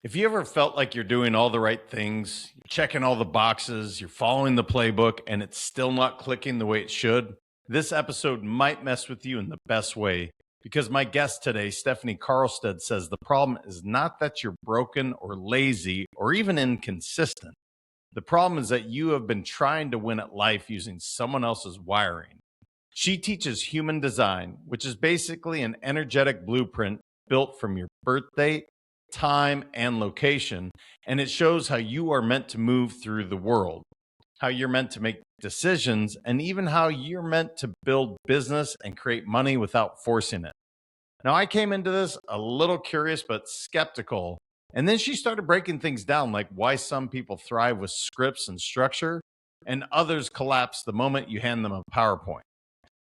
If you ever felt like you're doing all the right things, you're checking all the boxes, you're following the playbook, and it's still not clicking the way it should, this episode might mess with you in the best way because my guest today, Stefanie Carlstedt, says the problem is not that you're broken or lazy or even inconsistent. The problem is that you have been trying to win at life using someone else's wiring. She teaches human design, which is basically an energetic blueprint built from your birth date, time, and location, and it shows how you are meant to move through the world, how you're meant to make decisions, and even how you're meant to build business and create money without forcing it. Now, I came into this a little curious but skeptical, and then she started breaking things down, like why some people thrive with scripts and structure, and others collapse the moment you hand them a PowerPoint.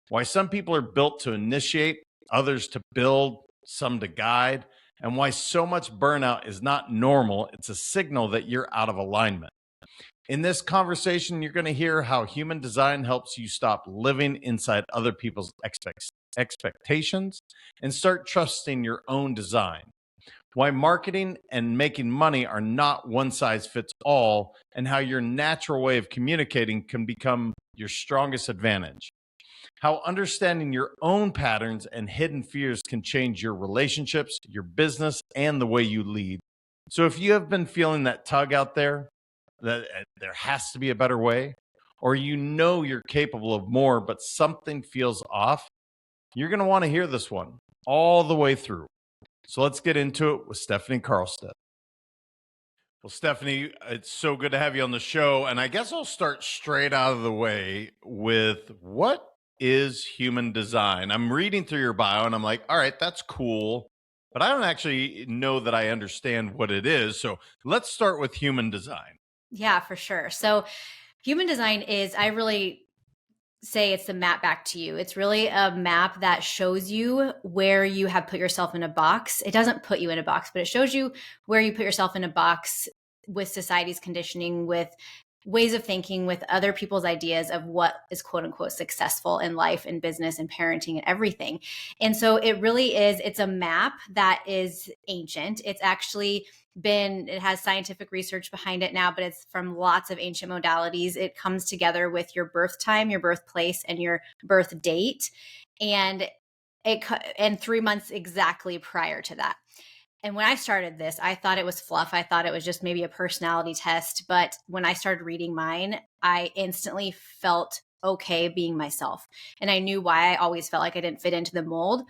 Why some people are built to initiate, others to build, some to guide, and why so much burnout is not normal. It's a signal that you're out of alignment. In this conversation, you're going to hear how human design helps you stop living inside other people's expectations and start trusting your own design. Why marketing and making money are not one size fits all, and how your natural way of communicating can become your strongest advantage. How understanding your own patterns and hidden fears can change your relationships, your business, and the way you lead. So if you have been feeling that tug out there, that there has to be a better way, or you know you're capable of more, but something feels off, you're going to want to hear this one all the way through. So let's get into it with Stefanie Carlstedt. Well, Stefanie, it's so good to have you on the show. And I guess I'll start straight out of the way with what is human design? I'm reading through your bio and I'm like, all right, that's cool, but I don't actually know that I understand what it is. So let's start with human design. Yeah, for sure. So human design is, I really say it's the map back to you. It's really a map that shows you where you have put yourself in a box. It doesn't put you in a box, but it shows you where you put yourself in a box with society's conditioning, with ways of thinking, with other people's ideas of what is quote unquote successful in life and business and parenting and everything. And so it really is, it's a map that is ancient. It's actually it has scientific research behind it now, but it's from lots of ancient modalities. It comes together with your birth time, your birthplace, and your birth date. And 3 months exactly prior to that. And when I started this, I thought it was fluff. I thought it was just maybe a personality test. But when I started reading mine, I instantly felt okay being myself. And I knew why I always felt like I didn't fit into the mold.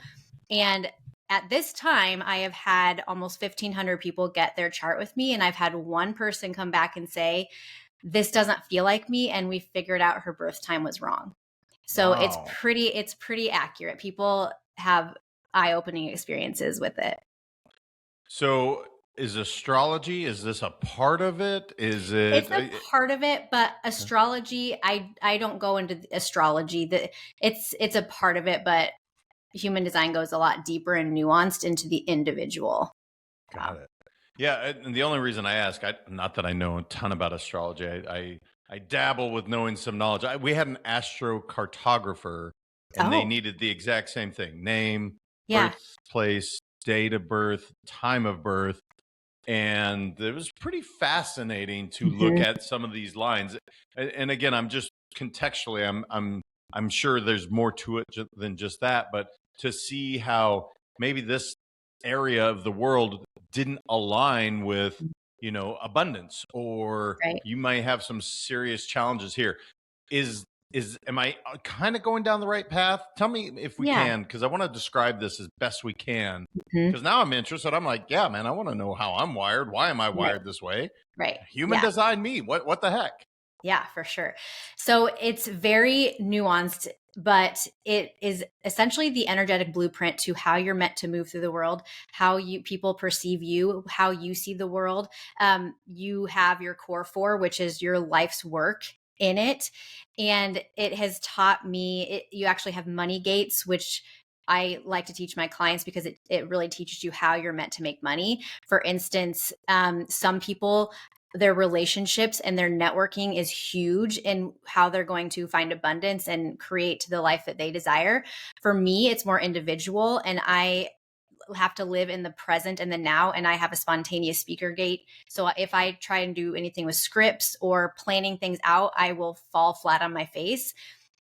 And at this time, I have had almost 1,500 people get their chart with me. And I've had one person come back and say, this doesn't feel like me. And we figured out her birth time was wrong. So Wow. It's pretty accurate. People have eye-opening experiences with it. So is astrology, is this a part of it? Is it? It's a part of it, but astrology, I don't go into astrology. It's a part of it, but human design goes a lot deeper and nuanced into the individual. Got it. Yeah, and the only reason I ask, not that I know a ton about astrology, I dabble with knowing some knowledge. We had an astrocartographer, and they needed the exact same thing: name, birthplace, date of birth, time of birth. And it was pretty fascinating to look at some of these lines. And again, I'm just contextually, I'm sure there's more to it than just that, but to see how maybe this area of the world didn't align with, abundance, or you might have some serious challenges here. Am I kind of going down the right path? Tell me if we can, because I want to describe this as best we can. Because now I'm interested. I'm like, yeah, man, I want to know how I'm wired. Why am I wired this way? Right. Human design me. What the heck? Yeah, for sure. So it's very nuanced, but it is essentially the energetic blueprint to how you're meant to move through the world, how people perceive you, how you see the world. You have your core 4, which is your life's work in it. And it has taught me, you actually have money gates, which I like to teach my clients because it really teaches you how you're meant to make money. For instance, some people, their relationships and their networking is huge in how they're going to find abundance and create the life that they desire. For me, it's more individual. And I have to live in the present and the now, and I have a spontaneous speaker gate. So if I try and do anything with scripts or planning things out, I will fall flat on my face.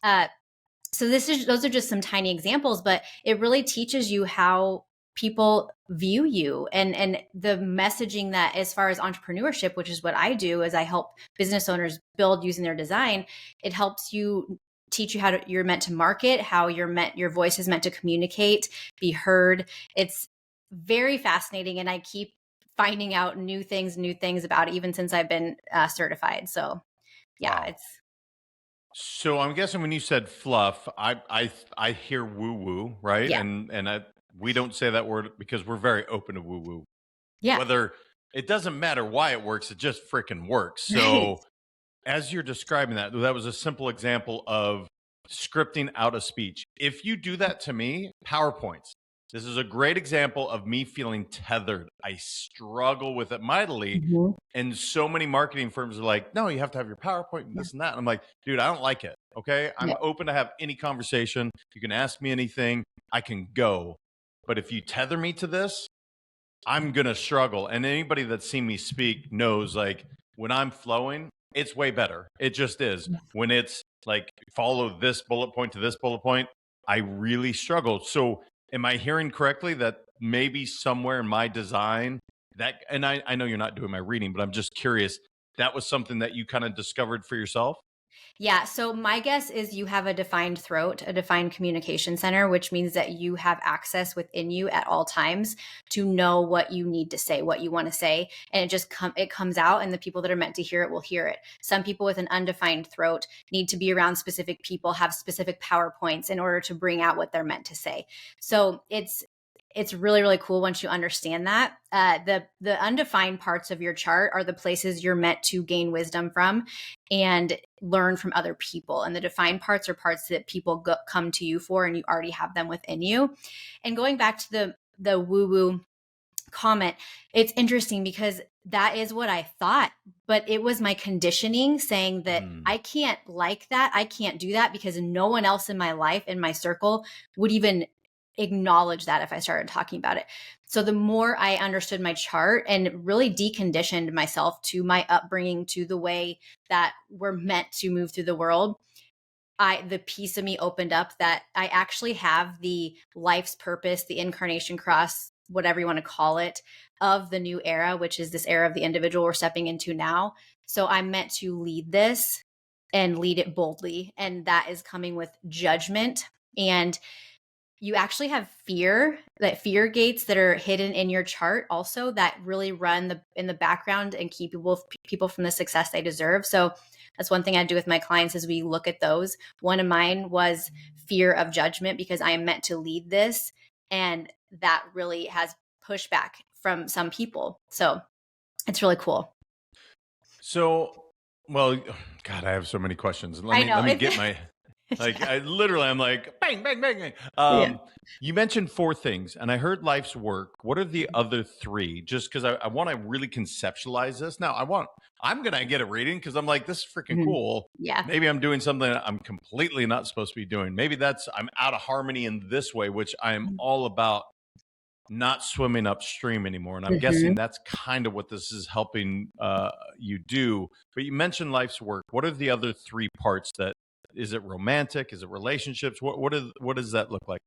So those are just some tiny examples, but it really teaches you how people view you, and the messaging that, as far as entrepreneurship, which is what I do, as I help business owners build using their design, it helps you teach you how you're meant to market, how your voice is meant to communicate, be heard. It's very fascinating, and I keep finding out new things about it, even since I've been certified. So yeah, Wow. it's So I'm guessing when you said fluff, I hear woo woo, right? yeah, We don't say that word because we're very open to woo woo. yeah, Whether it doesn't matter why it works, it just freaking works. right. So as you're describing that, that was a simple example of scripting out a speech. If you do that to me, PowerPoints. This is a great example of me feeling tethered. I struggle with it mightily. Mhm. And so many marketing firms are like, no, you have to have your PowerPoint and Yeah. this and that. And I'm like, dude, I don't like it. Okay. I'm Yeah. open to have any conversation. You can ask me anything. I can go. But if you tether me to this, I'm going to struggle. And anybody that's seen me speak knows, like, when I'm flowing, it's way better. It just is. When it's like, follow this bullet point to this bullet point, I really struggle. So am I hearing correctly that maybe somewhere in my design that, and I know you're not doing my reading, but I'm just curious, that was something that you kind of discovered for yourself? Yeah. So my guess is you have a defined throat, a defined communication center, which means that you have access within you at all times to know what you need to say, what you want to say, and it comes out, and the people that are meant to hear it will hear it. Some people with an undefined throat need to be around specific people, have specific PowerPoints in order to bring out what they're meant to say. So it's really, really cool once you understand that. The undefined parts of your chart are the places you're meant to gain wisdom from and learn from other people. And the defined parts are parts that people come to you for, and you already have them within you. And going back to the woo woo comment, it's interesting because that is what I thought, but it was my conditioning saying that Mm. I can't like that. I can't do that because no one else in my life, in my circle, would even acknowledge that if I started talking about it. So the more I understood my chart and really deconditioned myself to my upbringing, to the way that we're meant to move through the world, the piece of me opened up that I actually have the life's purpose, the incarnation cross, whatever you want to call it, of the new era, which is this era of the individual we're stepping into now. So I'm meant to lead this and lead it boldly. And that is coming with judgment. And you actually have fear gates that are hidden in your chart also, that really run in the background and keep people from the success they deserve. So that's one thing I do with my clients is we look at those. One of mine was fear of judgment because I am meant to lead this, and that really has pushback from some people. So it's really cool. So, well, God, I have so many questions. I know. Let me get my, like, Yeah. I'm like bang, bang, bang, bang. Yeah. You mentioned four things, and I heard life's work. What are the other three? Just because I want to really conceptualize this. Now, I'm gonna get a reading because I'm like, this is freaking Mhm. cool. Yeah. Maybe I'm doing something that I'm completely not supposed to be doing. Maybe I'm out of harmony in this way, which I am all about not swimming upstream anymore. And I'm Mhm. guessing that's kind of what this is helping you do. But you mentioned life's work. What are the other three parts that, is it romantic? Is it relationships? What does that look like?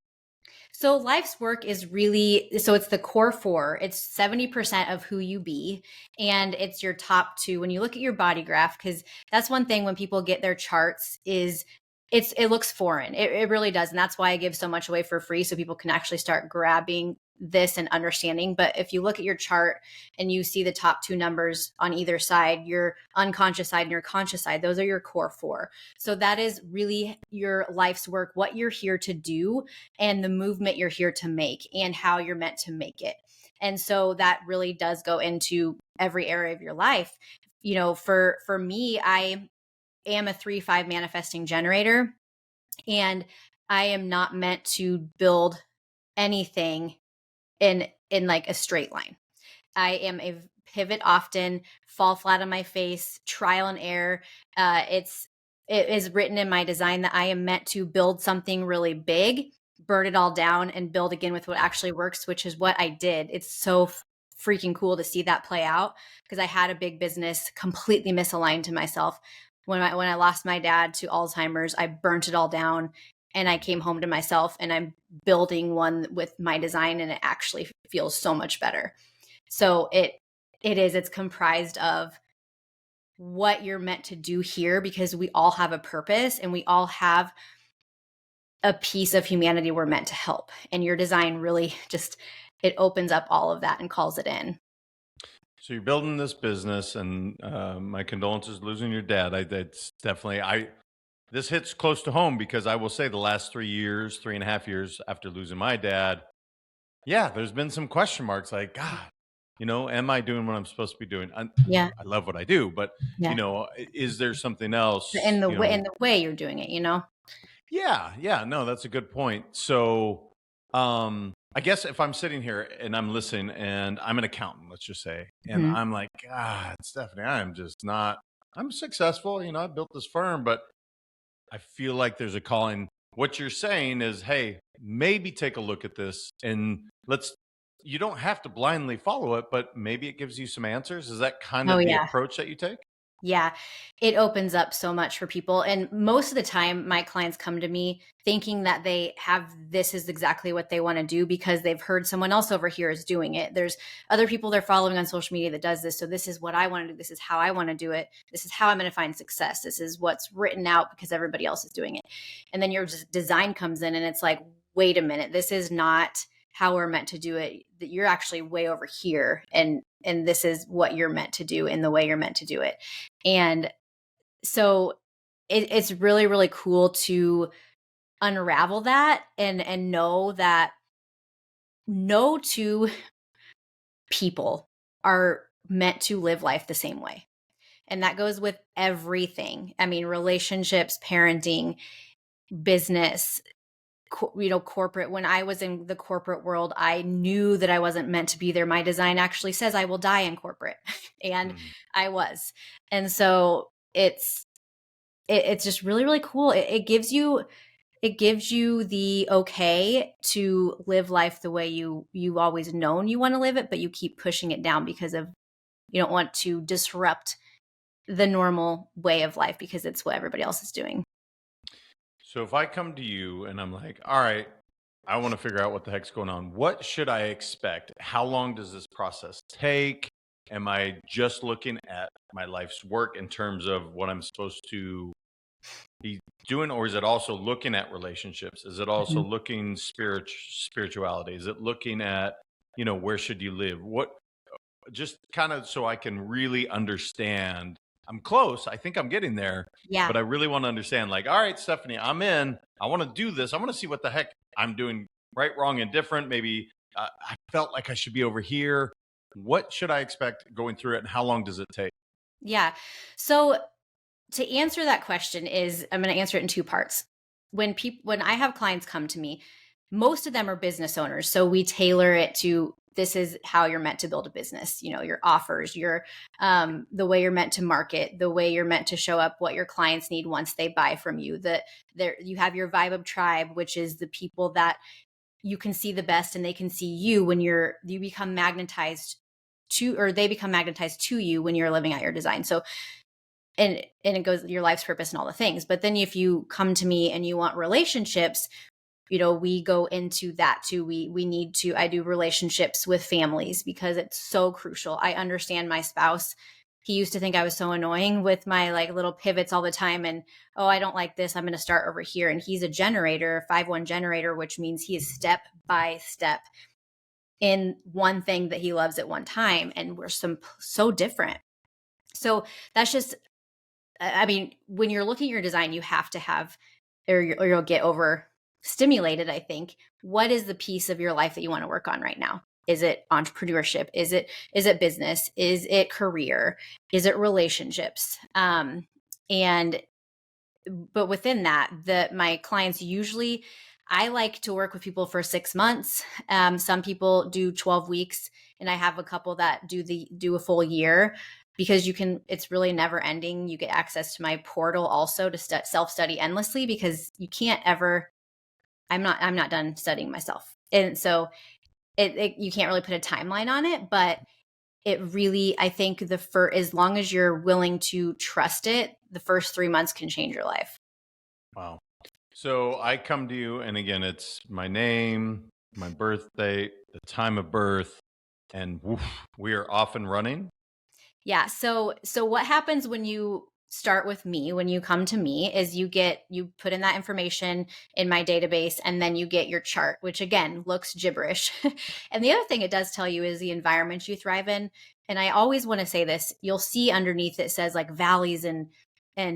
So life's work is it's the core four. It's 70% of who you be. And it's your top two. When you look at your body graph, because that's one thing when people get their charts is it looks foreign. It really does. And that's why I give so much away for free so people can actually start grabbing this and understanding. But if you look at your chart and you see the top two numbers on either side, your unconscious side and your conscious side, those are your core four. So that is really your life's work, what you're here to do, and the movement you're here to make, and how you're meant to make it. And so that really does go into every area of your life. For me, I am a 3-5 manifesting generator, and I am not meant to build anything in like a straight line. I am a pivot often, fall flat on my face, trial and error. It is written in my design that I am meant to build something really big burn it all down and build again with what actually works, which is what I did. It's so freaking cool to see that play out, because I had a big business completely misaligned to myself. When I lost my dad to Alzheimer's, I burnt it all down and I came home to myself, and I'm building one with my design, and it actually feels so much better. So it's comprised of what you're meant to do here, because we all have a purpose and we all have a piece of humanity we're meant to help. And your design really just, it opens up all of that and calls it in. So you're building this business, and my condolences losing your dad. That's definitely this hits close to home, because I will say the last 3 years, 3.5 years after losing my dad, yeah, there's been some question marks like, God, am I doing what I'm supposed to be doing? Yeah. I love what I do, but Yeah. is there something else? In the way you're doing it, Yeah, no, that's a good point. So, I guess if I'm sitting here and I'm listening and I'm an accountant, let's just say, and Mhm. I'm like, God, Stephanie, I'm successful, I built this firm, but I feel like there's a calling. What you're saying is, hey, maybe take a look at this, and you don't have to blindly follow it, but maybe it gives you some answers. Is that kind Oh of the yeah. approach that you take? Yeah, it opens up so much for people. And most of the time, my clients come to me thinking that this is exactly what they want to do because they've heard someone else over here is doing it. There's other people they're following on social media that does this. So this is what I want to do. This is how I want to do it. This is how I'm going to find success. This is what's written out because everybody else is doing it. And then your design comes in and it's like, wait a minute, this is not how we're meant to do it. That you're actually way over here. And this is what you're meant to do in the way you're meant to do it. And so it's really, really cool to unravel that and know that no two people are meant to live life the same way. And that goes with everything. I mean, relationships, parenting, business, corporate. When I was in the corporate world, I knew that I wasn't meant to be there. My design actually says I will die in corporate. And Mm. I was. And so it's just really, really cool. It gives you the okay to live life the way you've always known you want to live it, but you keep pushing it down because of you don't want to disrupt the normal way of life because it's what everybody else is doing. So if I come to you and I'm like, all right, I want to figure out what the heck's going on, what should I expect? How long does this process take? Am I just looking at my life's work in terms of what I'm supposed to be doing, or is it also looking at relationships? Is it also Mhm. looking spirituality? Is it looking at, where should you live? What, just kind of so I can really understand. I'm close. I think I'm getting there, Yeah. but I really want to understand, like, all right, Stephanie, I'm in. I want to do this. I want to see what the heck I'm doing right, wrong, and different. Maybe I felt like I should be over here. What should I expect going through it, and how long does it take? Yeah. So to answer that question I'm going to answer it in two parts. When I have clients come to me, most of them are business owners. So we tailor it to this is how you're meant to build a business, your offers, the way you're meant to market, the way you're meant to show up, what your clients need once they buy from you. You have your vibe of tribe, which is the people that you can see the best and they can see you when you become magnetized to, or they become magnetized to you when you're living out your design. So and it goes your life's purpose and all the things. But then if you come to me and you want relationships, we go into that too. I do relationships with families because it's so crucial. I understand my spouse. He used to think I was so annoying with my like little pivots all the time. And, oh, I don't like this. I'm going to start over here. And he's a generator, 5-1 generator, which means he is step by step in one thing that he loves at one time. And we're so different. So that's just, I mean, when you're looking at your design, you have to have, or you'll get overstimulated, I think. What is the piece of your life that you want to work on right now? Is it entrepreneurship? Is it business? Is it career? Is it relationships? But within that, my clients usually, I like to work with people for 6 months. Some people do 12 weeks, and I have a couple that do a full year because it's really never ending. You get access to my portal also to self-study endlessly because you can't ever I'm not done studying myself. And so you can't really put a timeline on it, but it really, I think as long as you're willing to trust it, the first 3 months can change your life. Wow. So I come to you, and again, it's my name, my birth date, the time of birth, and woof, we are off and running. Yeah. So what happens when you start with me, when you come to me, is you put in that information in my database, and then you get your chart, which again looks gibberish. And the other thing it does tell you is the environment you thrive in. And I always want to say this, you'll see underneath it says like valleys and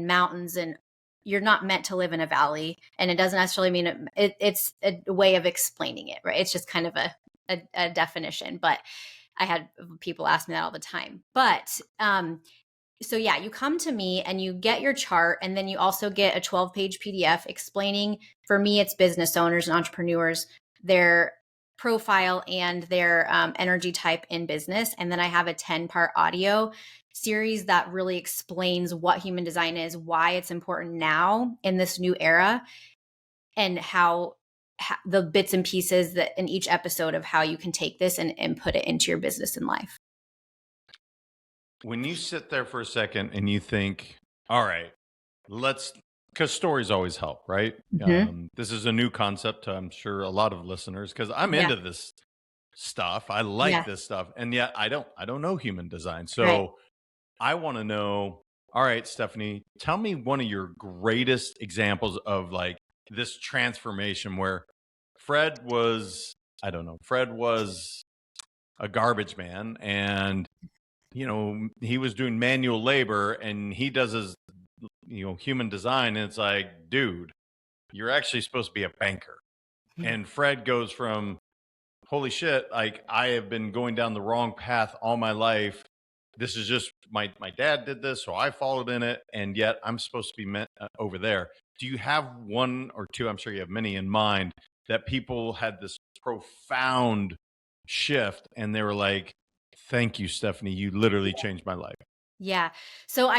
mountains, and you're not meant to live in a valley. And it doesn't necessarily mean it's a way of explaining it, right? It's just kind of a definition. But I had people ask me that all the time. But so yeah, you come to me and you get your chart, and then you also get a 12-page PDF explaining, for me, it's business owners and entrepreneurs, their profile and their energy type in business. And then I have a 10-part audio series that really explains what human design is, why it's important now in this new era, and how the bits and pieces that in each episode of how you can take this and put it into your business and life. When you sit there for a second and you think, all right, because stories always help, right? Mm-hmm. This is a new concept to, I'm sure, a lot of listeners, because I'm into this stuff. I like this stuff. And yet I don't know human design. So Right. I want to know, all right, Stefanie, tell me one of your greatest examples of like this transformation where Fred was a garbage man, and he was doing manual labor, and he does his human design, and it's like, dude, you're actually supposed to be a banker. And Fred goes from, holy shit, like I have been going down the wrong path all my life. This is just my dad did this, so I followed in it, and yet I'm supposed to be over there. Do you have one or two, I'm sure you have many in mind, that people had this profound shift and they were like, thank you, Stefanie, you literally changed my life? Yeah. So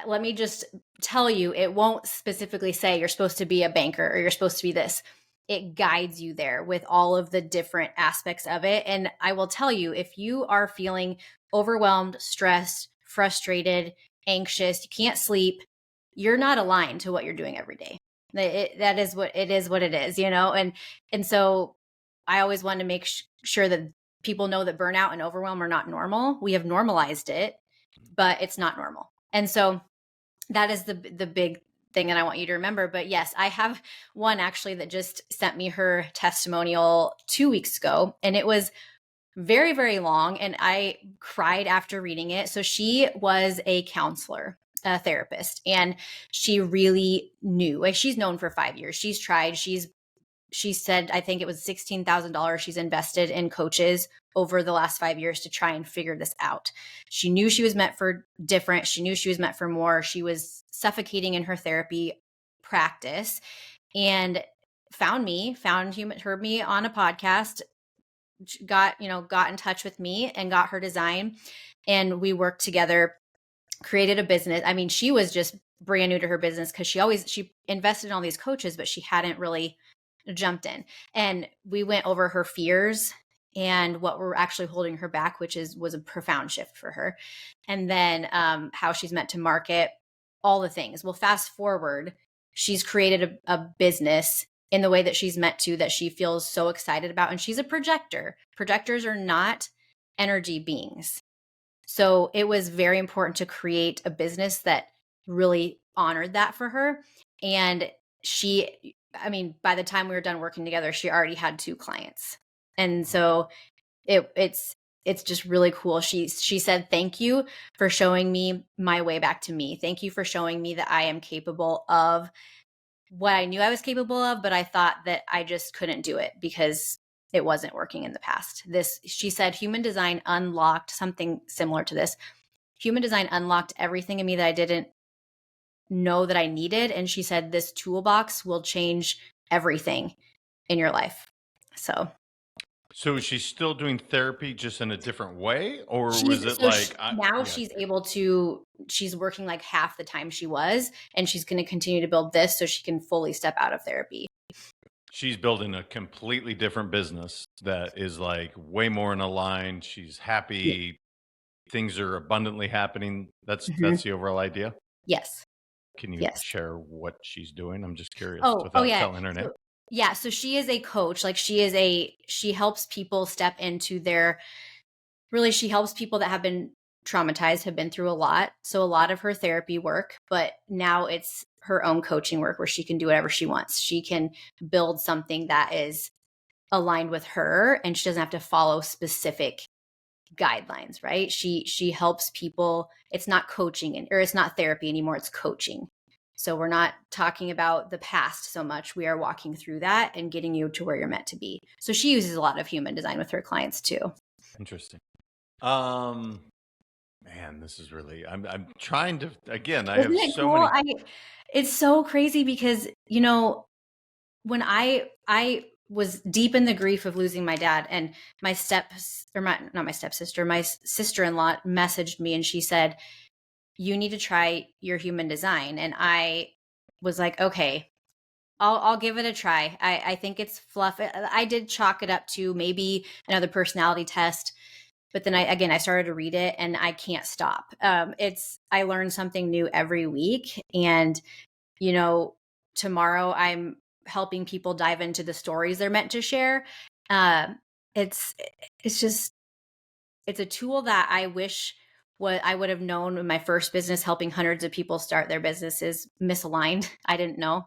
let me just tell you, it won't specifically say you're supposed to be a banker or you're supposed to be this. It guides you there with all of the different aspects of it. And I will tell you, if you are feeling overwhelmed, stressed, frustrated, anxious, you can't sleep, you're not aligned to what you're doing every day. That is what it is, And so I always want to make sure that people know that burnout and overwhelm are not normal. We have normalized it, but it's not normal. And so that is the big thing that I want you to remember. But yes, I have one actually that just sent me her testimonial 2 weeks ago, and it was very, very long, and I cried after reading it. So she was a counselor, a therapist, and she really knew, like, she's known for 5 years. She's tried, she said, I think it was $16,000 she's invested in coaches over the last 5 years to try and figure this out. She knew she was meant for different. She knew she was meant for more. She was suffocating in her therapy practice, and heard me on a podcast, got in touch with me and got her design. And we worked together, created a business. I mean, she was just brand new to her business because she invested in all these coaches, but she hadn't really jumped in. And we went over her fears and what were actually holding her back, which was a profound shift for her. And then how she's meant to market, all the things. Well, fast forward, she's created a business in the way that she's meant to, that she feels so excited about. And she's a projector. Projectors are not energy beings. So it was very important to create a business that really honored that for her. And by the time we were done working together, she already had 2 clients. And so it's just really cool. She said, thank you for showing me my way back to me. Thank you for showing me that I am capable of what I knew I was capable of, but I thought that I just couldn't do it because it wasn't working in the past. She said, human design unlocked something similar to this. Human design unlocked everything in me that I didn't know that I needed. And she said, this toolbox will change everything in your life. So is she still doing therapy just in a different way? Or was it she's working like half the time she was, and she's going to continue to build this so she can fully step out of therapy. She's building a completely different business that is like way more in a line. She's Yeah. happy. Things are abundantly happening. That's Mhm. the overall idea. Yes. Can you Yes. share what she's doing? I'm just curious Oh without yeah. telling her name. So yeah, so she is a coach. Like she helps people step into their really she helps people that have been traumatized, have been through a lot. So a lot of her therapy work, but now it's her own coaching work where she can do whatever she wants. She can build something that is aligned with her and she doesn't have to follow specific guidelines, right? She helps people. It's not coaching or it's not therapy anymore, it's coaching. So we're not talking about the past so much. We are walking through that and getting you to where you're meant to be. So she uses a lot of human design with her clients too. Interesting. Man, this is really, I'm trying to, again, I Isn't have it so cool? many. It's so crazy because, when I was deep in the grief of losing my dad, and my not my stepsister, my sister-in-law messaged me and she said, you need to try your human design. And I was like, okay, I'll give it a try. I think it's fluff. I did chalk it up to maybe another personality test, but then I started to read it and I can't stop. I learn something new every week. And, you know, tomorrow I'm helping people dive into the stories they're meant to share. Um, it's, it's just, it's a tool that I wish what I would have known in my first business, helping hundreds of people start their businesses, misaligned. I didn't know,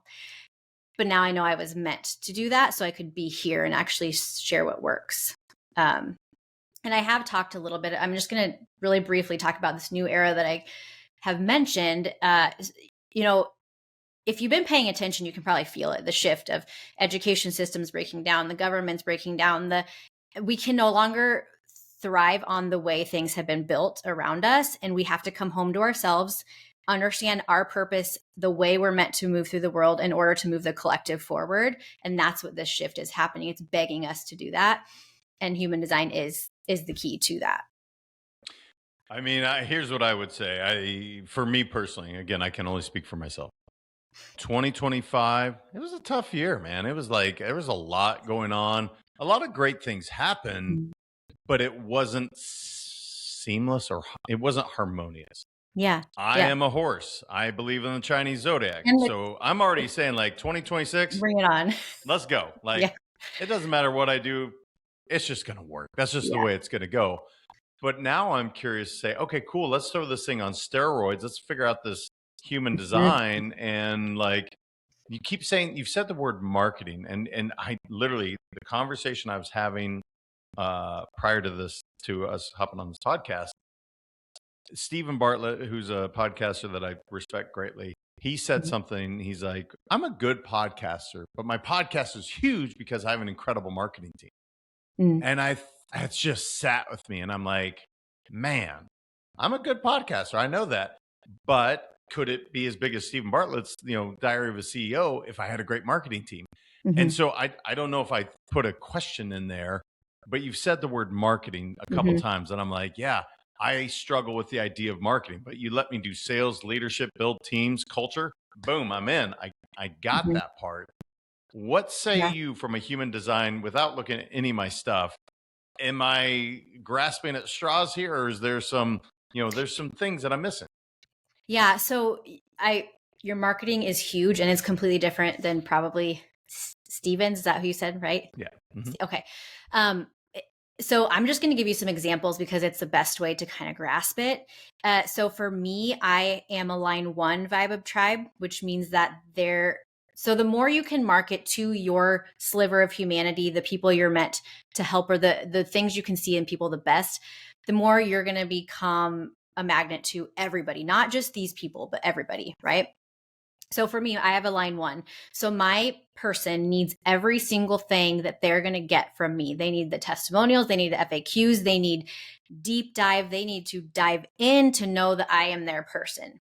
but now I know I was meant to do that so I could be here and actually share what works. Um, and I have talked a little bit. I'm just going to really briefly talk about this new era that I have mentioned. You know, if you've been paying attention, you can probably feel it, the shift of education systems breaking down, the government's breaking down, we can no longer thrive on the way things have been built around us. And we have to come home to ourselves, understand our purpose, the way we're meant to move through the world in order to move the collective forward. And that's what this shift is happening. It's begging us to do that. And human design is the key to that. I mean, here's what I would say. For me personally, again, I can only speak for myself. 2025, it was a tough year, man. It was like there was a lot going on. A lot of great things happened, but it wasn't seamless or it wasn't harmonious. Yeah. I Yeah. am a horse. I believe in the Chinese zodiac. And So I'm already saying like 2026, bring it on. let's go. Like Yeah. it doesn't matter what I do. It's just going to work. That's just the Yeah. way it's going to go. But now I'm curious to say, okay, cool. Let's throw this thing on steroids. Let's figure out this human design. And like you keep saying, you've said the word marketing, and I literally the conversation I was having prior to this, to us hopping on this podcast, Stephen Bartlett, who's a podcaster that I respect greatly, he said something. He's like, I'm a good podcaster, but my podcast is huge because I have an incredible marketing team. And it's just sat with me. And I'm like, man, I'm a good podcaster. I know that. But could it be as big as Stephen Bartlett's, Diary of a CEO if I had a great marketing team? And so I don't know if I put a question in there, but you've said the word marketing a couple times. And I'm like, yeah, I struggle with the idea of marketing, but you let me do sales, leadership, build teams, culture. Boom, I'm in. I got that part. What say you from a human design without looking at any of my stuff? Am I grasping at straws here, or is there some, there's some things that I'm missing? Yeah. So your marketing is huge and it's completely different than probably Stevens. Is that who you said, right? Yeah. Mm-hmm. Okay. So I'm just going to give you some examples because it's the best way to kind of grasp it. So for me, I am a line 1 vibe of tribe, which means that so the more you can market to your sliver of humanity, the people you're meant to help, or the things you can see in people the best, the more you're going to become a magnet to everybody, not just these people, but everybody, right? So for me, I have a line 1. So my person needs every single thing that they're going to get from me. They need the testimonials, they need the FAQs, they need deep dive, they need to dive in to know that I am their person.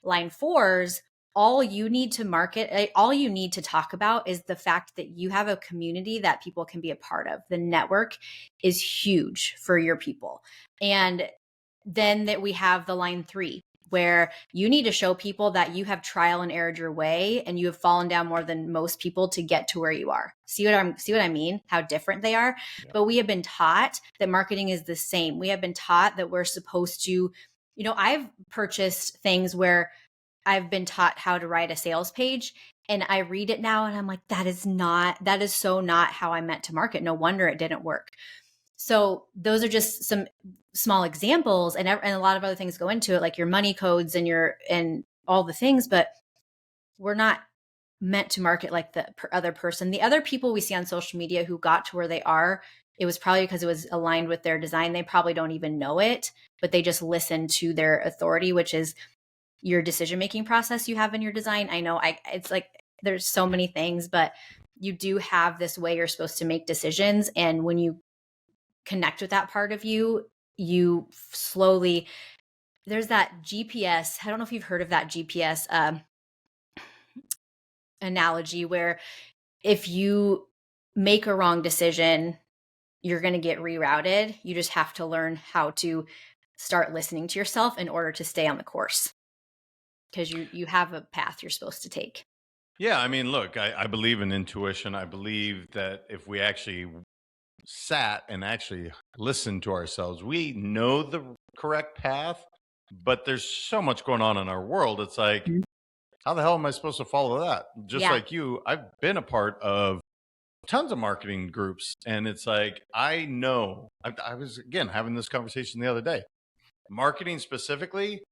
Line 4s, all you need to market, all you need to talk about is the fact that you have a community that people can be a part of. The network is huge for your people. And then that we have the line 3. where you need to show people that you have trial and errored your way and you have fallen down more than most people to get to where you are. See what I mean? How different they are. Yeah. But we have been taught that marketing is the same. We have been taught that we're supposed to, I've purchased things where I've been taught how to write a sales page and I read it now and I'm like, that is so not how I meant to market. No wonder it didn't work. So those are just some small examples, and a lot of other things go into it, like your money codes and all the things, but we're not meant to market like the other person. The other people we see on social media who got to where they are, it was probably because it was aligned with their design. They probably don't even know it, but they just listen to their authority, which is your decision-making process you have in your design. I know it's like, there's so many things, but you do have this way you're supposed to make decisions. And when you connect with that part of you, you slowly, there's that GPS. I don't know if you've heard of that GPS analogy where if you make a wrong decision, you're going to get rerouted. You just have to learn how to start listening to yourself in order to stay on the course, because you have a path you're supposed to take. Yeah, I mean, look, I believe in intuition. I believe that if we actually sat and actually listened to ourselves, we know the correct path, but there's so much going on in our world. It's like, how the hell am I supposed to follow that? Just like you, I've been a part of tons of marketing groups, and it's like, I know, I was, again, having this conversation the other day. Marketing specifically,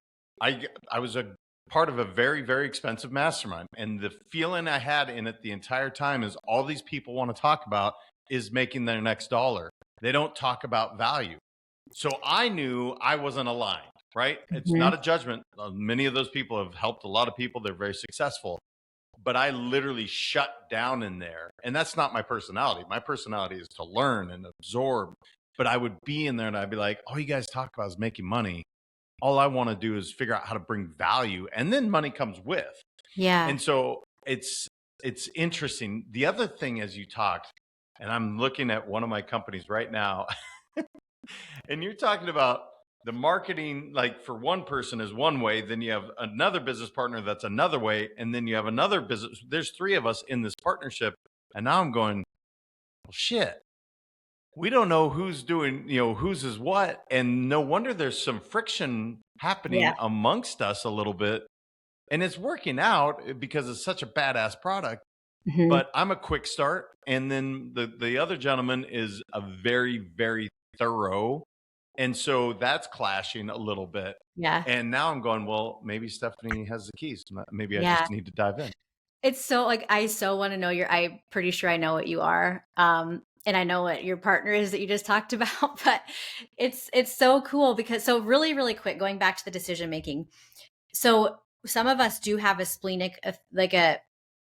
I was a part of a very, very expensive mastermind. And the feeling I had in it the entire time is all these people want to talk about is making their next dollar. They don't talk about value. So I knew I wasn't aligned, right? It's not a judgment. Many of those people have helped a lot of people. They're very successful. But I literally shut down in there. And that's not my personality. My personality is to learn and absorb. But I would be in there and I'd be like, all you guys talk about is making money. All I want to do is figure out how to bring value, and then money comes with. Yeah. And so it's interesting. The other thing, as you talked, and I'm looking at one of my companies right now, and you're talking about the marketing, like for one person is one way, then you have another business partner that's another way, and then you have another business. There's 3 of us in this partnership, and now I'm going, well, shit. We don't know who's doing, whose is what. And no wonder there's some friction happening amongst us a little bit. And it's working out because it's such a badass product. But I'm a quick start. And then the other gentleman is a very, very thorough. And so that's clashing a little bit. Yeah. And now I'm going, well, maybe Stefanie has the keys. Maybe I just need to dive in. It's so like, I so want to know I'm pretty sure I know what you are. And I know what your partner is that you just talked about, but it's so cool because, so really, really quick, going back to the decision making. So some of us do have a splenic, like a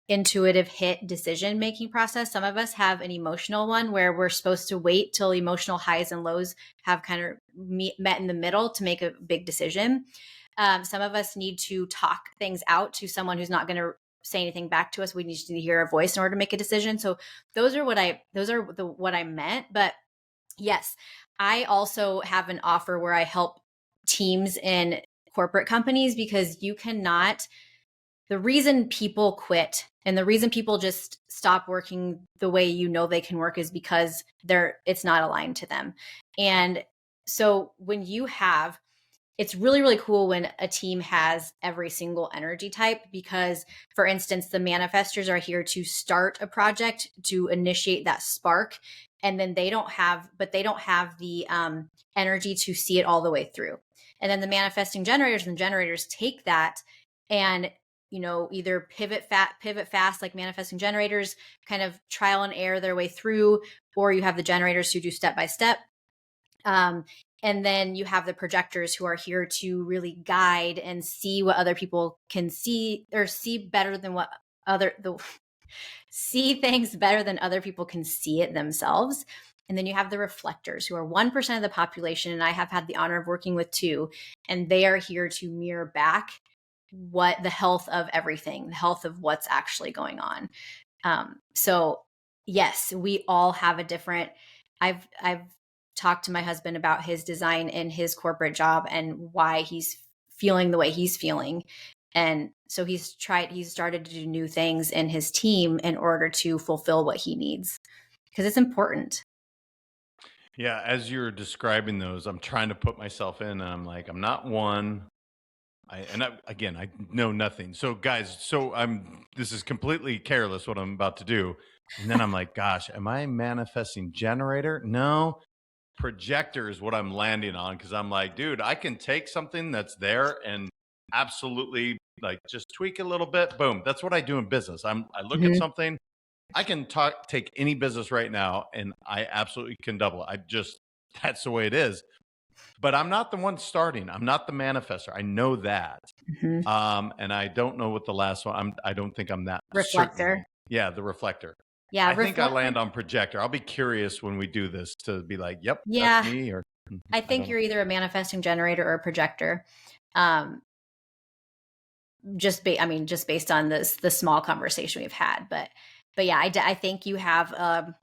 intuitive hit decision making process. Some of us have an emotional one where we're supposed to wait till emotional highs and lows have kind of met in the middle to make a big decision. Some of us need to talk things out to someone who's not going to say anything back to us. We need to hear a voice in order to make a decision. So those are what I meant. But yes, I also have an offer where I help teams in corporate companies, because you cannot, the reason people quit and the reason people just stop working the way they can work is because it's not aligned to them. And so when you have, it's really, really cool when a team has every single energy type, because, for instance, the manifestors are here to start a project, to initiate that spark. And then they don't have the energy to see it all the way through. And then the manifesting generators take that and, either pivot fast, like manifesting generators, kind of trial and error their way through, or you have the generators who do step by step. And then you have the projectors who are here to really guide and see what other people can see, or see better than see things better than other people can see it themselves. And then you have the reflectors, who are 1% of the population. And I have had the honor of working with 2, and they are here to mirror back what the health of everything, the health of what's actually going on. So yes, we all have a different, I've talked to my husband about his design in his corporate job and why he's feeling the way he's feeling. And so he's started to do new things in his team in order to fulfill what he needs, because it's important. Yeah, as you're describing those, I'm trying to put myself in, and I'm like, I'm not one. Again, I know nothing. So, guys, this is completely careless what I'm about to do. And then I'm like, gosh, am I manifesting generator? No, projector is what I'm landing on, because I'm like, dude, I can take something that's there and absolutely like just tweak a little bit. Boom. That's what I do in business. I look at Mhm. something, I can take any business right now, and I absolutely can double it. That's the way it is. But I'm not the one starting. I'm not the manifester. I know that. Mhm. And I don't know what the last one. I don't think I'm that certain Reflector. one. Yeah, the reflector. Yeah, I think I reflector. land on projector. I'll be curious when we do this to be like, yep, that's Yeah, me. Or I I think don't know. you're either a manifesting generator or a projector. Um, just based on the small conversation we've had, but yeah, I think you have a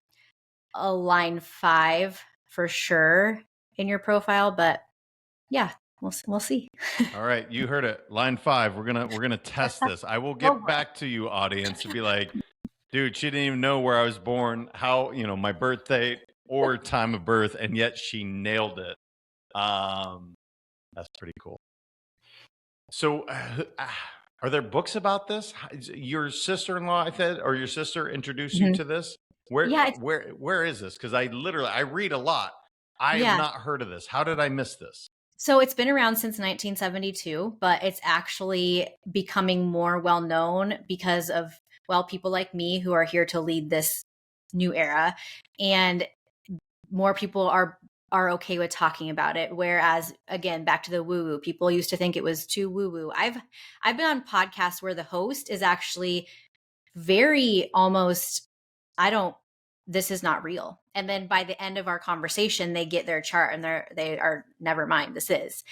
line 5 for sure in your profile, but yeah, we'll see. All right, you heard it. Line 5. We're gonna test this. I will Go get for back to you, audience, to be like, dude, she didn't even know where I was born, how my birth date or time of birth, and yet she nailed it. That's pretty cool. So, are there books about this? Your sister-in-law, I said, or your sister introduced you Mhm. to this? Where, Yeah, where is this? Because I read a lot. I have yeah. not heard of this. How did I miss this? So it's been around since 1972, but it's actually becoming more well known because of, well, people like me who are here to lead this new era, and more people are okay with talking about it. Whereas, again, back to the woo woo, people used to think it was too woo woo. I've been on podcasts where the host is actually very almost, I don't, this is not real. And then by the end of our conversation, they get their chart and they are, never mind, this is.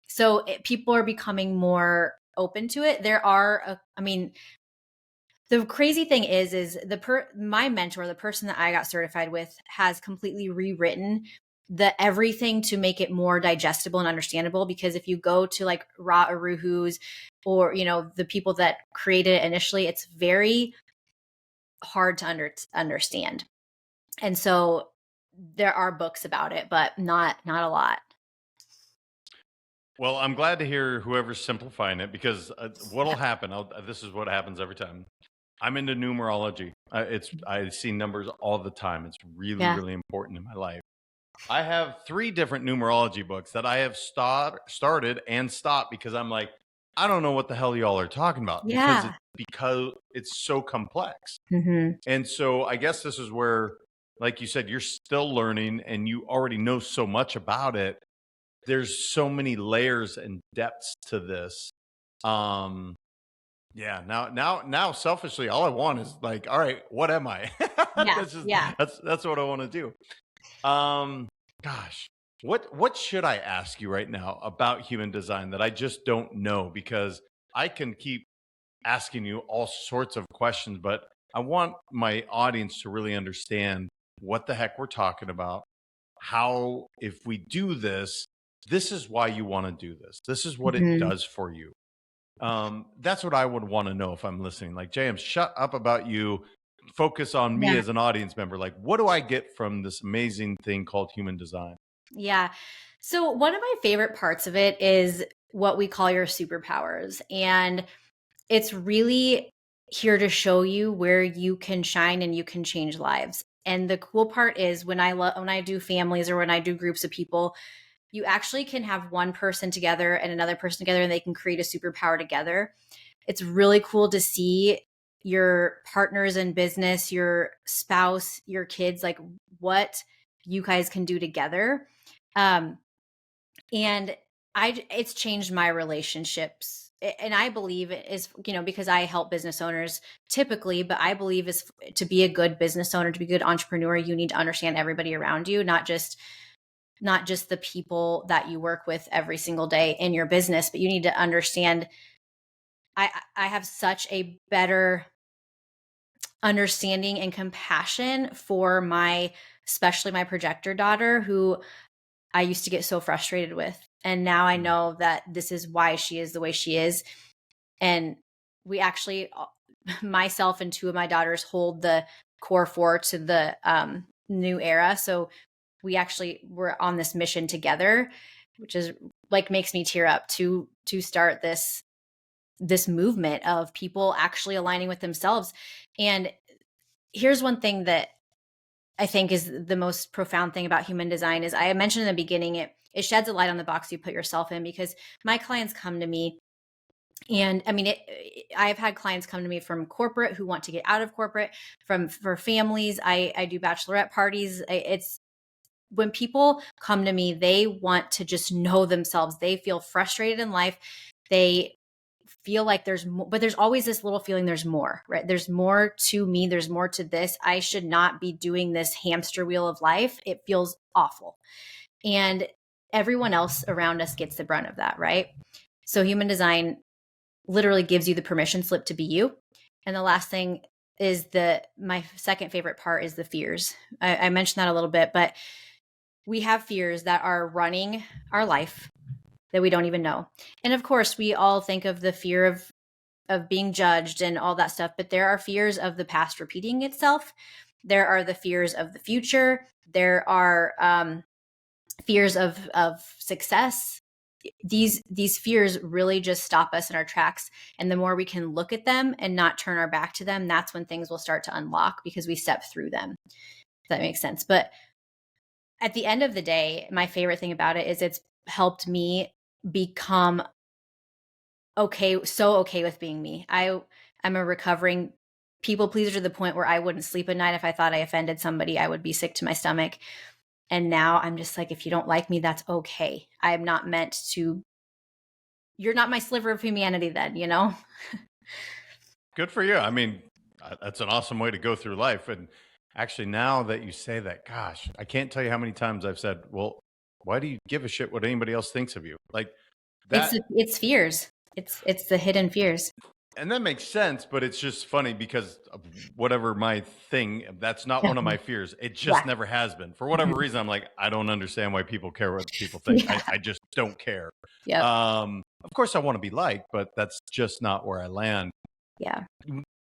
So people are becoming more open to it. There are, I mean, the crazy thing is my mentor, the person that I got certified with, has completely rewritten the everything to make it more digestible and understandable. Because if you go to like Ra Uruhu's or the people that created it initially, it's very hard to understand. And so there are books about it, but not a lot. Well, I'm glad to hear whoever's simplifying it, because what'll happen, this is what happens every time. I'm into numerology. I see numbers all the time. It's really, Yeah. really important in my life. I have 3 different numerology books that I have started and stopped, because I'm like, I don't know what the hell y'all are talking about, because Yeah. it's so complex. Hmm. And so I guess this is where, like you said, you're still learning and you already know so much about it. There's so many layers and depths to this. Um, yeah, now selfishly, all I want is like, all right, what am I? Yeah. That's just Yeah. that's what I want to do. Um, Gosh, what should I ask you right now about human design that I just don't know? Because I can keep asking you all sorts of questions, but I want my audience to really understand what the heck we're talking about. How, if we do this, this is why you want to do this. This is what it Hmm. does for you. That's what I would want to know if I'm listening. Like, James, shut up about you. Focus on me Yeah. as an audience member. Like, what do I get from this amazing thing called human design? Yeah. So one of my favorite parts of it is what we call your superpowers. And it's really here to show you where you can shine and you can change lives. And the cool part is when I do families or when I do groups of people, you actually can have one person together and another person together and they can create a superpower together. It's really cool to see your partners in business, your spouse, your kids, like what you guys can do together. Um, and it's changed my relationships. And I believe it is, because I help business owners typically, but I believe is to be a good business owner, to be a good entrepreneur, you need to understand everybody around you, not just the people that you work with every single day in your business, but you need to understand. I have such a better understanding and compassion for especially my projector daughter, who I used to get so frustrated with. And now I know that this is why she is the way she is. And we actually, myself and two of my daughters hold the core four to the new era. So we actually were on this mission together, which is like makes me tear up to start this movement of people actually aligning with themselves. And here's one thing that I think is the most profound thing about human design is I mentioned in the beginning, it sheds a light on the box you put yourself in, because my clients come to me, and I mean, I've had clients come to me from corporate who want to get out of corporate, for families. I do bachelorette parties. It's when people come to me, they want to just know themselves. They feel frustrated in life. They feel like there's more, but there's always this little feeling there's more, right? There's more to me. There's more to this. I should not be doing this hamster wheel of life. It feels awful. And everyone else around us gets the brunt of that, right? So human design literally gives you the permission slip to be you. And the last thing is my second favorite part is the fears. I mentioned that a little bit, but we have fears that are running our life that we don't even know. And of course, we all think of the fear of being judged and all that stuff, but there are fears of the past repeating itself. There are the fears of the future. There are fears of success. These fears really just stop us in our tracks. And the more we can look at them and not turn our back to them, that's when things will start to unlock, because we step through them. If that makes sense. But at the end of the day, my favorite thing about it is it's helped me become so okay with being me. I'm a recovering people pleaser to the point where I wouldn't sleep at night if I thought I offended somebody. I would be sick to my stomach. And now I'm just like, if you don't like me, that's okay. I'm not meant to, you're not my sliver of humanity then, you know? Good for you. I mean, that's an awesome way to go through life. And actually, now that you say that, gosh, I can't tell you how many times I've said, well, why do you give a shit what anybody else thinks of you? Like that. It's fears. It's the hidden fears. And that makes sense, but it's just funny because of whatever my thing, that's not one of my fears. It just never has been. For whatever reason, I'm like, I don't understand why people care what people think. I just don't care. Yep. Of course, I want to be liked, but that's just not where I land. Yeah.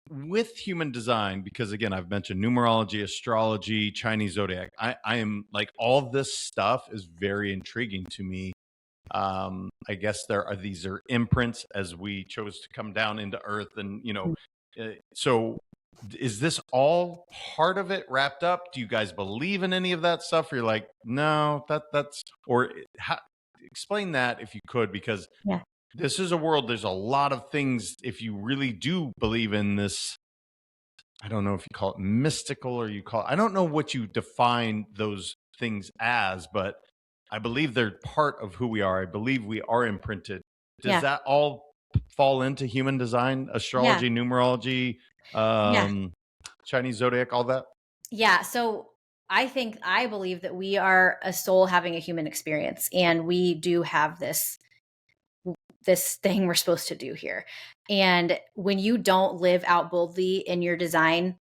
With human design, because again, I've mentioned numerology, astrology, Chinese zodiac. I am like, all this stuff is very intriguing to me. I guess these are imprints as we chose to come down into earth, and so is this all part of it wrapped up? Do you guys believe in any of that stuff? Or you're like, no, that's or explain that if you could, because this is a world, there's a lot of things. If you really do believe in this, I don't know if you call it mystical or I don't know what you define those things as, but I believe they're part of who we are. I believe we are imprinted. Does that all fall into human design, astrology, numerology, Chinese zodiac, all that? Yeah. So I believe that we are a soul having a human experience, and we do have this thing we're supposed to do here. And when you don't live out boldly in your design,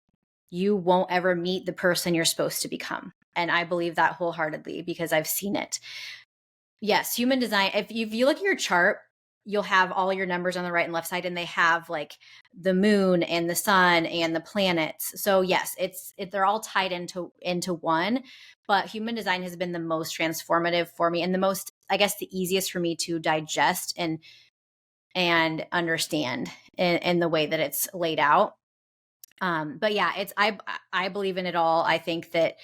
you won't ever meet the person you're supposed to become. And I believe that wholeheartedly, because I've seen it. Yes, human design. If you look at your chart, you'll have all your numbers on the right and left side, and they have like the moon and the sun and the planets. So yes, they're all tied into one. But human design has been the most transformative for me, and the most, I guess, the easiest for me to digest and understand in the way that it's laid out. But yeah, I believe in it all. I think that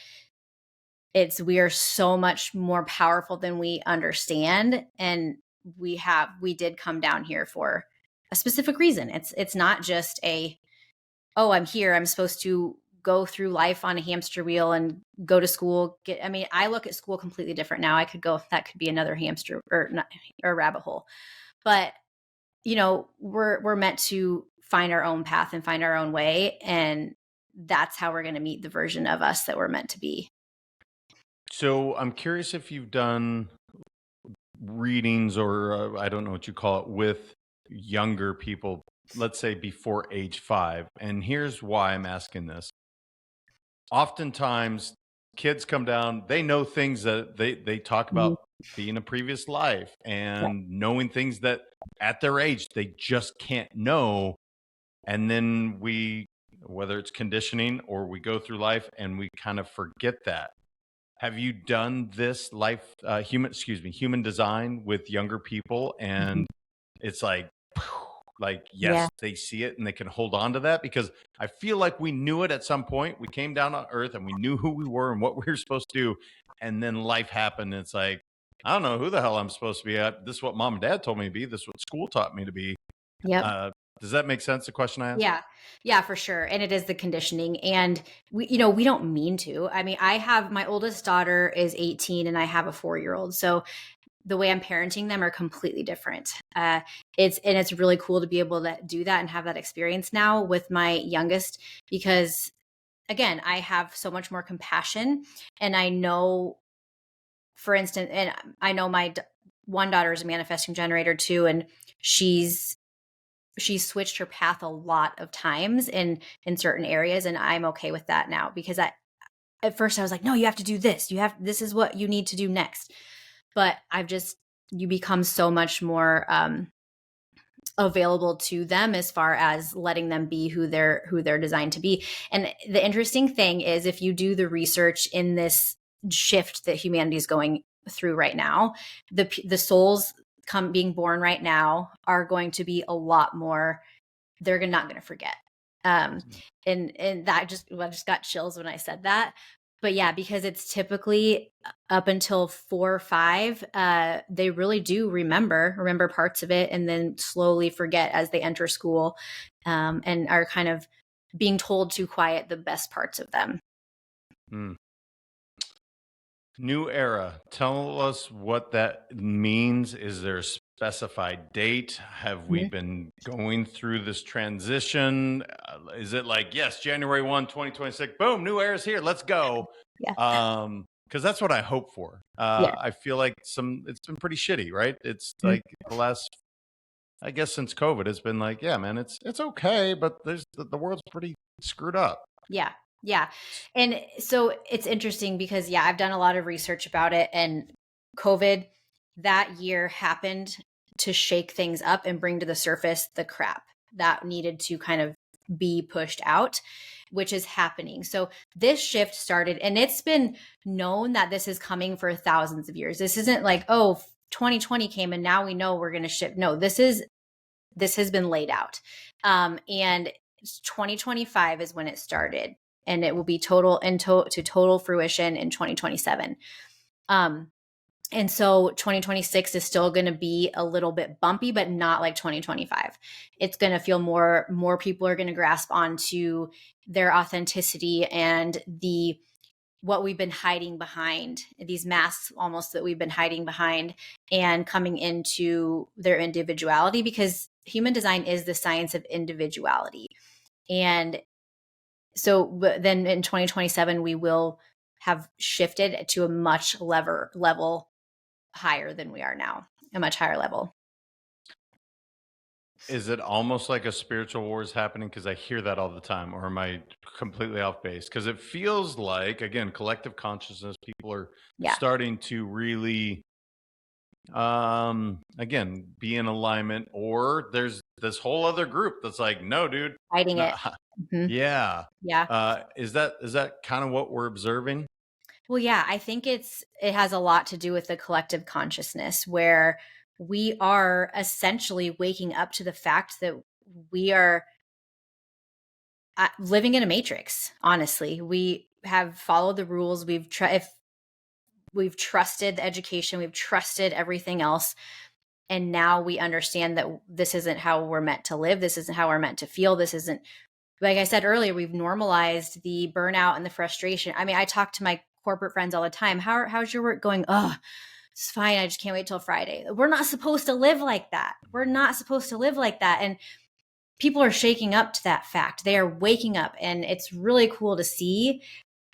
we are so much more powerful than we understand. And we did come down here for a specific reason. It's not just I'm here, I'm supposed to go through life on a hamster wheel and go to school. I look at school completely different now. That could be another hamster or rabbit hole. But we're meant to find our own path and find our own way. And that's how we're going to meet the version of us that we're meant to be. So I'm curious if you've done readings or I don't know what you call it with younger people, let's say before age 5. And here's why I'm asking this. Oftentimes kids come down, they know things that they talk about be in a previous life and knowing things that at their age they just can't know. And then whether it's conditioning or we go through life and we kind of forget that. Have you done this human design with younger people? And it's like, yes, they see it and they can hold on to that, because I feel like we knew it at some point. We came down on earth and we knew who we were and what we were supposed to do. And then life happened. And it's like, I don't know who the hell I'm supposed to be. This is what mom and dad told me to be. This is what school taught me to be. Yep. Does that make sense? The question I asked? Yeah, for sure. And it is the conditioning. And we don't mean to. I mean, my oldest daughter is 18 and I have a 4-year-old. So the way I'm parenting them are completely different. It's really cool to be able to do that and have that experience now with my youngest, because again, I have so much more compassion. And I know, for instance, and I know my one daughter is a manifesting generator too. And she's switched her path a lot of times in certain areas. And I'm okay with that now, because at first I was like, no, you have to do this. This is what you need to do next. But you become so much more available to them as far as letting them be who they're designed to be. And the interesting thing is, if you do the research in this shift that humanity is going through right now, the souls being born right now are going to be a lot more, they're not going to forget. And that I just got chills when I said that. But yeah, because it's typically up until 4 or 5, they really do remember parts of it and then slowly forget as they enter school, and are kind of being told to quiet the best parts of them. New era. Tell us what that means. Is there a specified date? Have we been going through this transition? Is it like, yes, January 1, 2026, boom, new era's here, let's go? Yeah. Because that's what I hope for. I feel like it's been pretty shitty, right? It's like the last, I guess, since COVID, it's been like, yeah, man, it's okay, but the world's pretty screwed up. Yeah. And so it's interesting because, I've done a lot of research about it, and COVID that year happened to shake things up and bring to the surface the crap that needed to kind of be pushed out, which is happening. So this shift started, and it's been known that this is coming for thousands of years. This isn't like, 2020 came and now we know we're going to shift. No, this has been laid out. And 2025 is when it started. And it will be to total fruition in 2027. And so 2026 is still going to be a little bit bumpy, but not like 2025. It's going to feel more people are going to grasp onto their authenticity and what we've been hiding behind, these masks almost that we've been hiding behind, and coming into their individuality, because human design is the science of individuality. And so then in 2027, we will have shifted to a much level higher than we are now, a much higher level. Is it almost like a spiritual war is happening? Because I hear that all the time. Or am I completely off base? Because it feels like, again, collective consciousness, people are starting to really, again, be in alignment. Or there's this whole other group that's like, no, dude. Hiding it. Yeah. Is that kind of what we're observing? Well, yeah, I think it has a lot to do with the collective consciousness, where we are essentially waking up to the fact that we are living in a matrix. Honestly, we have followed the rules. We've trusted the education. We've trusted everything else. And now we understand that this isn't how we're meant to live. This isn't how we're meant to feel. This isn't, like I said earlier, we've normalized the burnout and the frustration. I mean, I talk to my corporate friends all the time. How's your work going? Oh, it's fine. I just can't wait till Friday. We're not supposed to live like that. We're not supposed to live like that. And people are shaking up to that fact. They are waking up, and it's really cool to see.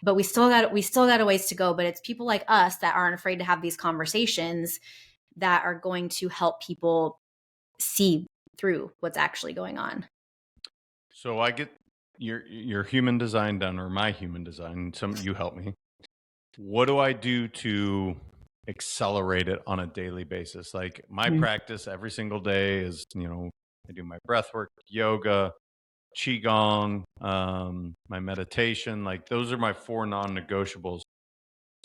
But we still got a ways to go. But it's people like us that aren't afraid to have these conversations that are going to help people see through what's actually going on. So I get your human design done, or my human design. You help me. What do I do to accelerate it on a daily basis? Like my Mm. practice every single day is, I do my breath work, yoga, qigong, my meditation. Like those are my 4 non-negotiables.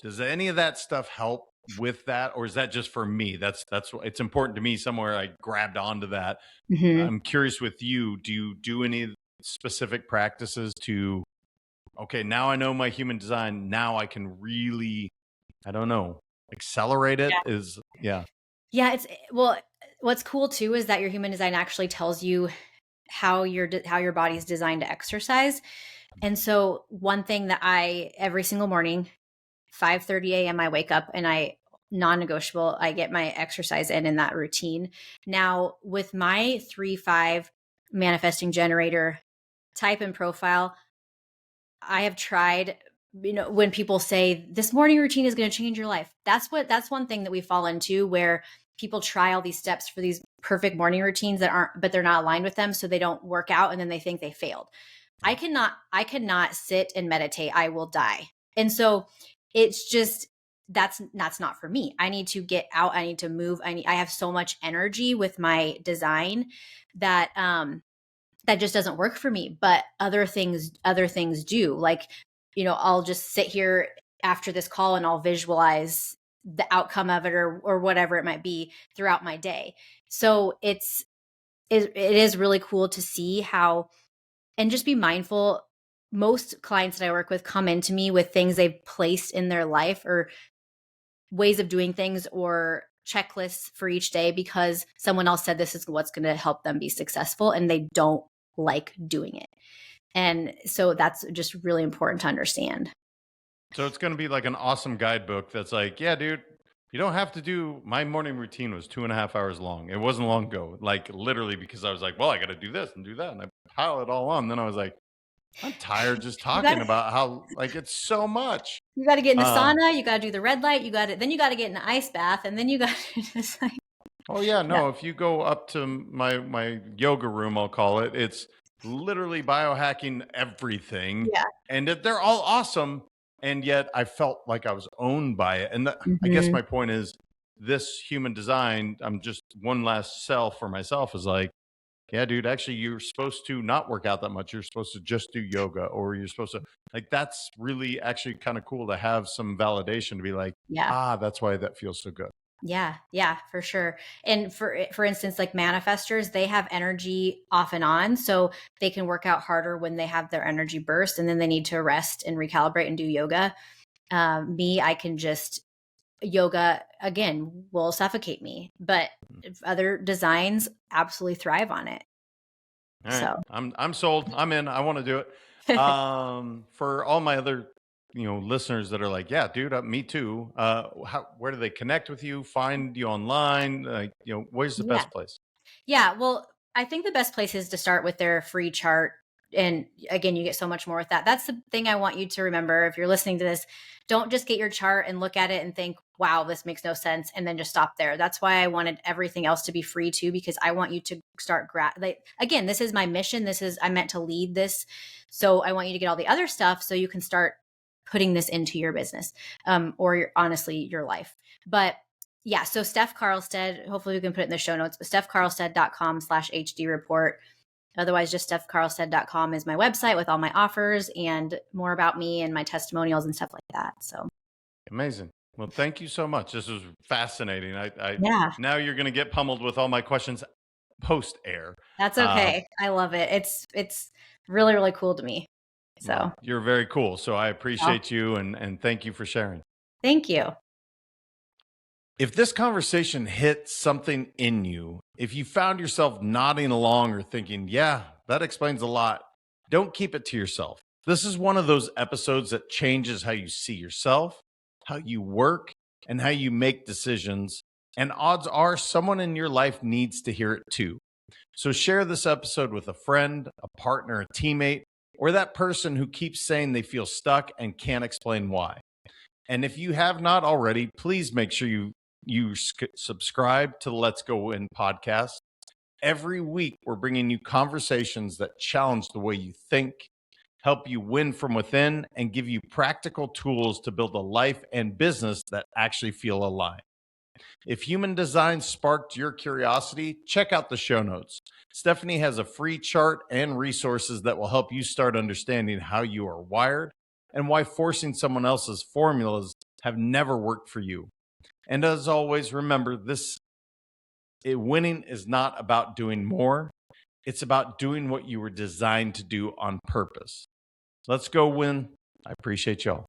Does any of that stuff help with that, or is that just for me? That's it's important to me. Somewhere I grabbed onto that. Mhm. I'm curious with you. Do you do any specific practices to? Okay, now I know my human design. Now I can really, I don't know, accelerate it. Is yeah. Yeah, well, what's cool too is that your human design actually tells you how your body's designed to exercise. And so one thing that I every single morning, 5:30 a.m. I wake up and I non-negotiable, I get my exercise in that routine. Now, with my 3-5 manifesting generator type and profile, I have tried, when people say this morning routine is going to change your life. That's one thing that we fall into, where people try all these steps for these perfect morning routines but they're not aligned with them. So they don't work out and then they think they failed. I cannot sit and meditate. I will die. And so it's just, that's not for me. I need to get out. I need to move. I have so much energy with my design that, that just doesn't work for me. But other things do. Like, I'll just sit here after this call and I'll visualize the outcome of it, or whatever it might be throughout my day. So it is really cool to see how, and just be mindful. Most clients that I work with come into me with things they've placed in their life, or ways of doing things, or checklists for each day, because someone else said this is what's going to help them be successful and they don't like doing it. And so that's just really important to understand. So it's going to be like an awesome guidebook that's like, yeah, dude, you don't have to do. My morning routine was 2.5 hours long. It wasn't long ago, like literally, because I was like, well, I got to do this and do that, and I pile it all on. Then I was like, I'm tired just You got talking about how like it's so much. you got to get in the Um, sauna, you got to do the red light, then you got to get in the ice bath, and then you got to just like, oh yeah, yeah. no. If you go up to my yoga room, I'll call it. It's literally biohacking everything, Yeah. and they're all awesome. And yet, I felt like I was owned by it. And I guess Mhm. my point is, this human design. I'm just one last sell for myself. Is like, yeah, dude. Actually, you're supposed to not work out that much. You're supposed to just do yoga, or you're supposed to like. That's really actually kind of cool to have some validation to be like, Yeah. that's why that feels so good. Yeah, yeah, for sure. And for instance, like manifestors, they have energy off and on, so they can work out harder when they have their energy burst, and then they need to rest and recalibrate and do yoga. Me, I can just yoga again will suffocate me, but other designs absolutely thrive on it. All right, So I'm sold. I'm in. I want to do it. For all my other listeners that are like, yeah, dude, me too. Where do they connect with you? Find you online? Where's the yeah. best place? Yeah, well, I think the best place is to start with their free chart. And again, you get so much more with that. That's the thing I want you to remember. If you're listening to this, don't just get your chart and look at it and think, wow, this makes no sense, and then just stop there. That's why I wanted everything else to be free too, because I want you to start again, this is my mission. I'm meant to lead this. So I want you to get all the other stuff so you can start putting this into your business, honestly, your life. But yeah, so Steph Carlstedt, hopefully we can put it in the show notes, but stephcarlstedt.com/HD report. Otherwise, just stephcarlstedt.com is my website with all my offers and more about me and my testimonials and stuff like that. So Amazing. Well, thank you so much. This was fascinating. yeah, Now you're going to get pummeled with all my questions post air. that's okay. I love it. It's really, really cool to me. So Well, you're very cool. So I well, appreciate you and thank you for sharing. thank you. If this conversation hit something in you, if you found yourself nodding along or thinking, yeah, that explains a lot, don't keep it to yourself. This is one of those episodes that changes how you see yourself, how you work, and how you make decisions. And odds are someone in your life needs to hear it too. So share this episode with a friend, a partner, a teammate, or that person who keeps saying they feel stuck and can't explain why. And if you have not already, please make sure you subscribe to the Let's Go In podcast. Every week, we're bringing you conversations that challenge the way you think, help you win from within, and give you practical tools to build a life and business that actually feel aligned. If human design sparked your curiosity, check out the show notes. Stefanie has a free chart and resources that will help you start understanding how you are wired and why forcing someone else's formulas have never worked for you. And as always, remember winning is not about doing more. It's about doing what you were designed to do on purpose. Let's go win. I appreciate y'all.